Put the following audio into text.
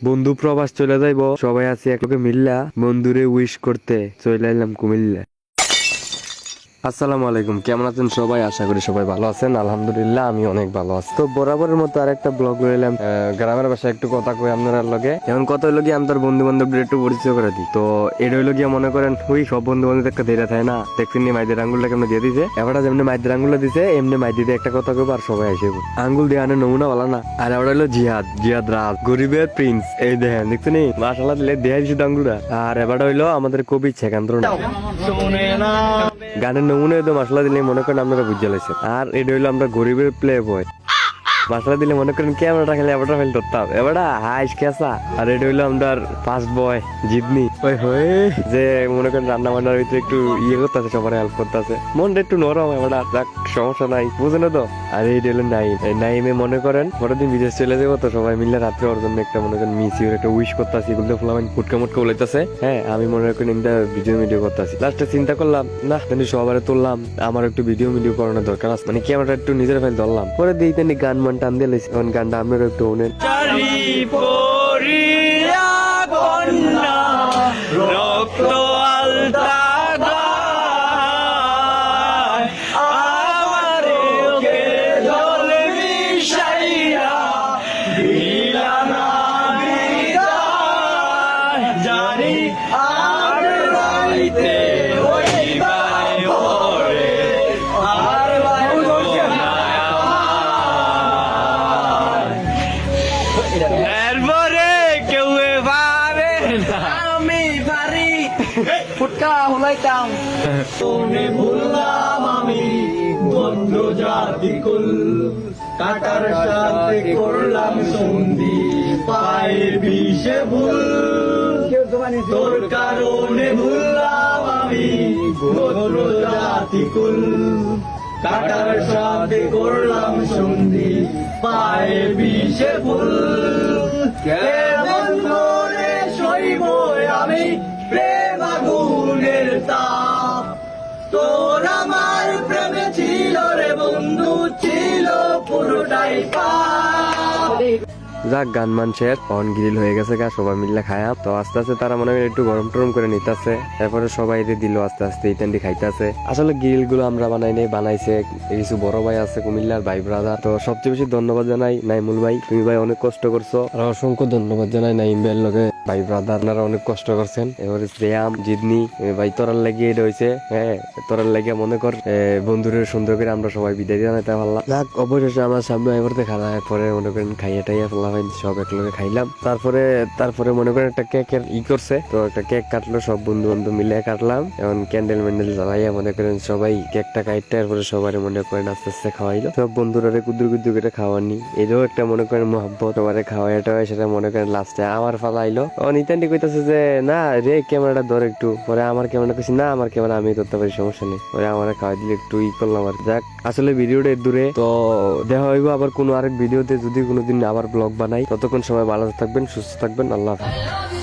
বন্ধু প্রবাস চলে যাইব, সবাই আছি একলগে মিল্লা বন্ধুরে উইশ করতে চলে এলাম কুমিল্লা। আসসালামু আলাইকুম, কেমন আছেন সবাই? আশা করি সবাই ভালো আছেন। আলহামদুলিল্লাহ আমি অনেক ভালো আছি। তো বরাবরের মতো আরেকটা ব্লগ রইলাম গ্রামের বাসায় একটু কথা কই আপনার লগে। এখন কথা হইলো গিয়ে আমার বন্ধু বান্ধবদের একটু পরিচয় করে দিই। তো এটা হইলো গিয়ে মনে করেন ওই সব বন্ধু বান্ধব একটা ধীরে থাকে না, দেখছেন মাইদের আঙ্গুলটা কেমন দিয়ে দিছে। এবারটা যেমনি মাইদের আঙ্গুলটা দিছে এমনি মাইদি দিয়ে একটা কথা কইব আর সবাই আসবে। আঙ্গুল দিয়ে আনে নমুনা বলা না। আর এবার হইলো জিহাদ রাজ গরিবের প্রিন্স। এই দেখেন দেখছেন মাশাআল্লাহ দিলে দেয়া দিছে আঙ্গুলটা। আর এবারটা হইলো আমাদের কবি ছেকান্দ্র গানের নমুনা তো মশলা দিলে মনে করেন আপনারা বুঝে লাইছেন। আর এটা হইলো আমরা গরিবের প্লে বয়, মশলা দিলে মনে করেন ক্যামেরাটা খেলে এবারটা ফেল ধরতাম এবারটা হাইস কেসা। আর এটা হইলো আমার ফার্স্ট বয় জিদনি। ওই হয়ে যে মনে করেন রান্না বান্নার ভিতরে একটু ইয়ে করতেছে, সবার হেল্প করতেছে, মনটা একটু নরম এবারটা, যাক সমস্যা নাই, বুঝেন তো। আর এইটা হলো নাইম। এই নাইমে মনে করেন পরের দিন বিদেশ চলে যাবো, তো সবাই মিলে রাত্রে ওর জন্য একটা মনে করেন মিসিউর একটা উইশ করতেছি, এগুলো ফুলামেন ফুটকা মুটকা উলাইতেছে। হ্যাঁ আমি মনে করেন ইন্দা ভিডিও করতেছি। লাস্টে চিন্তা করলাম না তেমনি সবার তুললাম, আমার একটু ভিডিও করানোর দরকার আছে, মানে ক্যামেরাটা একটু নিজের ফাইল ধরলাম। পরে দিই তেমনি গান মান টান দিয়ে লাইছি। এখন গানটা আপনারা একটু শুনেন। ফুটকা হুলাইতাম ভুললাম আমি বন্ধ জাতিকুল, কাটার সাথে করলাম সন্ধি, পায়ে বিষে ভুল, তোর কারণে ভুললাম আমি বন্ধ জাতিকুল, কাটার সাথে করলাম সন্ধি, পায়ে বিষে ভুল, কেমন করে সইব আমি প্রেম আগুনের তাপ, তোর আমার প্রেমে ছিল রে বন্ধু, ছিল পুরোটাই পাপ। যাক গান মান শেষ, অন গ্রিল হয়ে গেছে গা, সবাই মিলে খায়া। তো আস্তে আস্তে তারা মনে হয় একটু গরম টরম করে নিতেছে, তারপরে সবাই দিল আস্তে আস্তে ইটান্ডি খাইতেছে। আসলে গ্রিল গুলো আমরা বানাই নাই, বানাইছে কিছু বড় ভাই আছে কুমিল্লার ভাই ব্রাদার। তো সবচেয়ে বেশি ধন্যবাদ জানাই নাইমুল ভাই, তুমি ভাই অনেক কষ্ট করছো। আর অসংখ্য ধন্যবাদ জানাই নাইম ভাইয়ের লগে ভাই ব্রাদার, আপনারা অনেক কষ্ট করছেন। এবারে শ্রেয়াম জিদনি ভাই তোরার লাগিয়ে এটা হয়েছে। হ্যাঁ তোরার লাগিয়ে মনে কর বন্ধুদের সুন্দর করে আমরা সবাই বিদায় জানাইতে পারলাম। যাক অবশেষে আমার সামনে এবারতে খাওয়া পরে মনে করেন খাইয়া টাইয়া ফেলা সব একলগে খাইলাম। তারপরে মনে করেন একটা কেকের করছে, তো একটা কেক কাটলো, সব বন্ধু বান্ধব মিলে কাটলাম। এখন ক্যান্ডেল ম্যান্ডেল জ্বালাইয়া মনে করেন সবাই কেকটা কাটতে, তারপরে সবাই মনে করেন আস্তে আস্তে খাওয়াইলো। সব বন্ধুরা কুদ্দুর কুদ্দুর করে খাওয়ানি, এটাও একটা মনে করেন মহব্বত। সবারে খাওয়াইটা সেটা মনে করেন লাস্টে আমার ফালাইলো। ও নিতান্ডি কইতাছে যে না রে ক্যামেরাটা ধর একটু, পরে আমার ক্যামেরা কইছি না আমার ক্যামেরা আমি ধরতে পারি, সমস্যা নেই। পরে আমার খাওয়াই দিলে একটু করলাম। আর যাক আসলে ভিডিওটা দূরে, তো দেখা হইব আবার কোনো আরেক ভিডিওতে যদি কোনোদিন আবার ব্লগ বানাই। ততক্ষণ সবাই ভালো থাকবেন, সুস্থ থাকবেন, আল্লাহ হাফেজ।